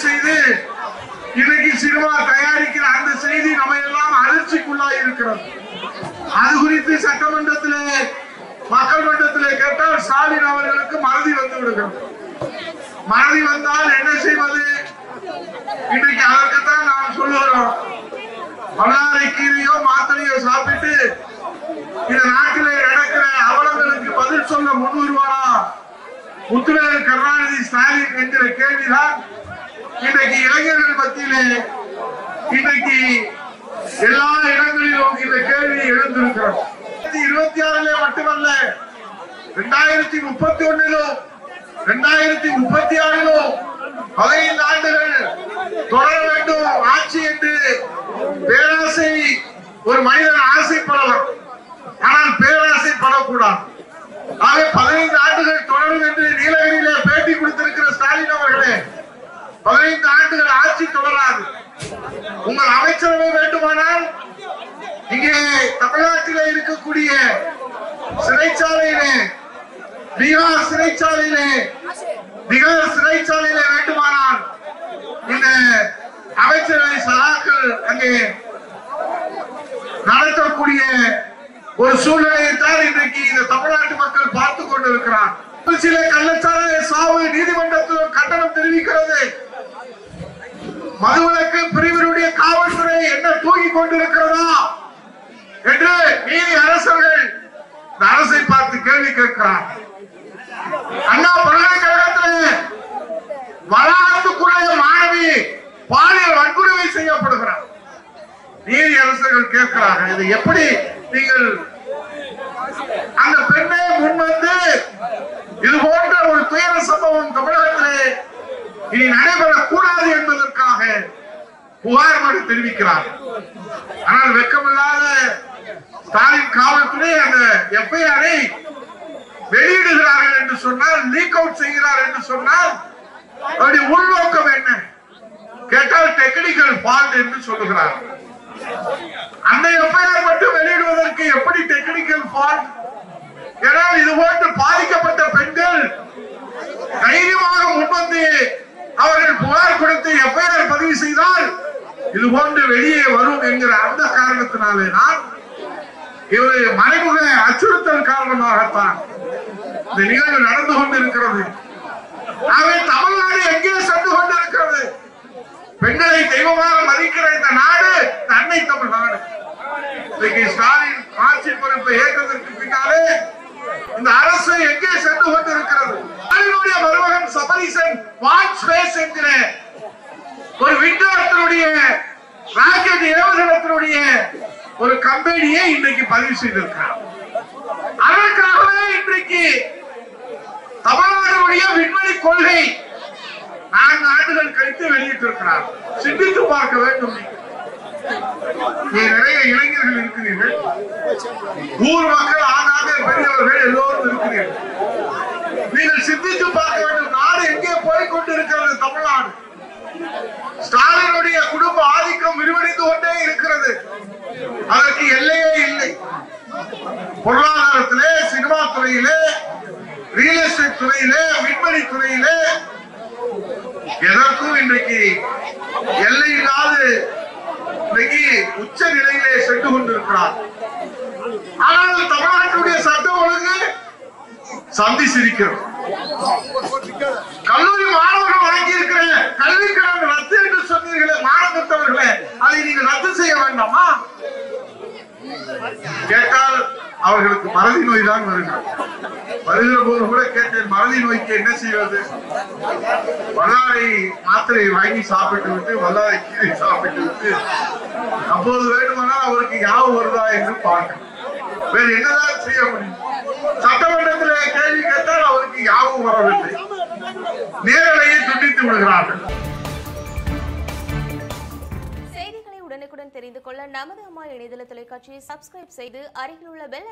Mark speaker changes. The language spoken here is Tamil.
Speaker 1: செய்து இன்னைக்கு சினிமா தயாரிக்கிற அந்த செய்தி நம்ம எல்லாம் அதிர்ச்சிக்குள்ளாய் இருக்கிறது. அது குறித்து சட்டமன்றத்திலே மக்கள் மன்றத்திலே கேட்டால் ஸ்டாலின் அவர்களுக்கு மறதி வந்து விடுகிறது. மறதி வந்தால் என்ன செய்வது? இன்றைக்கு அதற்குத்தான் நாம் சொல்லுகிறோம், வல்லாரை கீரையோ மாத்திரையோ சாப்பிட்டு இந்த நாட்டிலே நடக்கிற அவலங்களுக்கு பதில் சொல்ல முன்வருவாரா முத்துவேல் கருணாநிதி ஸ்டாலின் என்கிற கேள்விதான் இன்றைக்கு இளைஞர்கள் மத்தியிலே இன்றைக்கு எல்லா இடங்களிலும் இந்த கேள்வி எழுந்திருக்கிறது. 2026 மட்டுமல்ல, 2031 2036 15 ஆண்டுகள் தொடர வேண்டும் ஆட்சி என்று பேராசை ஒரு மனிதன் ஆசைப்படலாம், ஆனால் பேராசைப்படக்கூடாது. ஆக 15 ஆண்டுகள் தொடரும் என்று நீலகிரியிலே பேட்டி கொடுத்திருக்கிற ஸ்டாலின் அவர்களே, 15 ஆண்டுகள் ஆட்சி தொடராது. உங்கள் அமைச்சரவை வேண்டுமானால் இங்கே தமிழ்நாட்டிலே இருக்கக்கூடிய சிறைச்சாலையிலே பீகார் சிறைச்சாலையிலே வேண்டுமானால் இந்த அமைச்சரவை சகாக்கள் அங்கே நடத்தக்கூடிய ஒரு சூழ்நிலையை தான் இன்றைக்கு இந்த தமிழ்நாட்டு மக்கள் பார்த்துக் கொண்டிருக்கிறார். சில கள்ளச்சாலை சாவு நீதிமன்றத்திலும் கண்டனம் தெரிவிக்கிறது. மதுவிலக்கு பிரிவினுடைய காவல்துறை என்ன தூங்கிக் கொண்டிருக்கிறதா என்று நீதி அரசர்கள் அரசை பார்த்து கேள்வி கேட்கிறார். அண்ணா பல்கலைக்கழகத்தில் வளாகத்துக்குள்ளே மாணவி பாலியல் வன்கொடுமை செய்யப்படுகிறார். நீதி அரசர்கள் கேட்கிறார்கள், இது எப்படி நீங்கள் அந்த பெண்ணை முன்வந்து இது போன்ற ஒரு துயர சம்பவம் தமிழகத்திலே இனி நடைபெறக்கூடாது என்பதற்காக புகார் மனு தெரிவிக்கிறார். ஆனால் வெட்கமில்லாத ஸ்டாலின் காவல்துறை அந்த எஃப்ஐஆரை வெளியிடுகிறார்கள் என்று சொன்னால், லீக் அவுட் செய்கிறார் என்று சொன்னால் அவருடைய உள்நோக்கம் என்ன கேட்டால் டெக்னிக்கல் ஃபால்ட் என்று சொல்லுகிறார். அந்த எஃப்ஐஆர் மட்டும் வெளியிடுவதற்கு எப்படி டெக்னிக்கல் ஃபால்ட்? ஏனால் இது போன்று பாதிக்கப்பட்ட பெண்கள் தைரியமாக முன்வந்து அவர்கள் புகார் கொடுத்து எஃப்ஐஆர் பதிவு செய்தால் இது போன்று வெளியே வரும் என்கிற அந்த காரணத்தினாலே தான் இவர் மறைமுக அச்சுறுத்தல் காரணமாகத்தான் இந்த நிகழ்வு நடந்து கொண்டிருக்கிறது. ஆகவே தமிழ்நாடு எங்கே சென்று கொண்டிருக்கிறது? பெண்களை தெய்வமாக மதிக்கிற இந்த நாடு அன்னை தமிழ்நாடு. ஸ்டாலின் ஆட்சி பொறுப்பை ஏற்றதற்கு பின்னாலே இந்த அரசு எங்கே சென்று கொண்டிருக்கிறது? ஸ்டாலினுடைய மருமகன் சபரீசன் வாட்ச் ஸ்பேஸ் என்கிற ஒரு விண்கலத்தினுடைய ராக்கெட் ஏவுகணத்தினுடைய ஒரு கம்பெனியை இன்றைக்கு பதிவு செய்திருக்கிறார். அதற்காகவே இன்றைக்கு தமிழ்நாடுடைய விண்வெளி கொள்கை 4 ஆண்டுகள் கழித்து வெளியிட்டிருக்கிறார். சிந்தித்து பார்க்க வேண்டும். நிறைய இளைஞர்கள் இருக்கிறீர்கள், ஊர் மக்கள், ஆனாக பெரியவர்கள் எல்லோரும் இருக்கிறீர்கள். நீங்கள் சிந்தித்து பார்க்க வேண்டும், நாடு எங்கே போய்கொண்டிருக்கிறது? தமிழ்நாடு ஸ்டாலினுடைய குடும்ப ஆதிக்கம் விரிவடைந்து கொண்டே இருக்கிறது. அதற்கு எல்லையே இல்லை. பொருளாதாரத்திலே, சினிமா துறையிலே, ரியல் எஸ்டேட் துறையிலே, விண்வெளி துறையிலே எதற்கும் இன்றைக்கு எல்லை இல்லாது இன்றைக்கு உச்ச நிலையிலே சென்று கொண்டிருக்கிறார். ஆனால் தமிழ்நாட்டுடைய சட்டம் ஒழுங்கு சந்தி சிரிக்கிறது. கல்லூரி மாணவர்கள் வாங்கி இருக்கிற கல்வி கடன் ரத்து என்று சொன்னீர்களே மாணவர்களே, அதை நீங்கள் ரத்து செய்ய வேண்டாமா கேட்டால் அவர்களுக்கு மறதி நோய் தான் வருகிறது. வருகிற போது கூட கேட்டேன், மறதி நோய்க்கு என்ன செய்வது? வல்லாரை மாத்திரை வாங்கி சாப்பிட்டு விட்டு, வல்லாரை கீரை சாப்பிட்டு விட்டு, அப்போது வேண்டுமானால் அவருக்கு யாவும் வருதா என்று பார்க்க வேறு என்னதான் செய்ய முடியும்? சட்டமன்றத்தில் கேள்வி கேட்டால் அவருக்கு யாவும் வரவில்லை, நேரலையை துண்டித்து விடுகிறார்கள்.
Speaker 2: செய்திகளை உடனுக்குடன் தெரிந்து கொள்ள நமது அம்மா இணையதள தொலைக்காட்சியை சப்ஸ்கிரைப் செய்து அருகில் உள்ள பெல்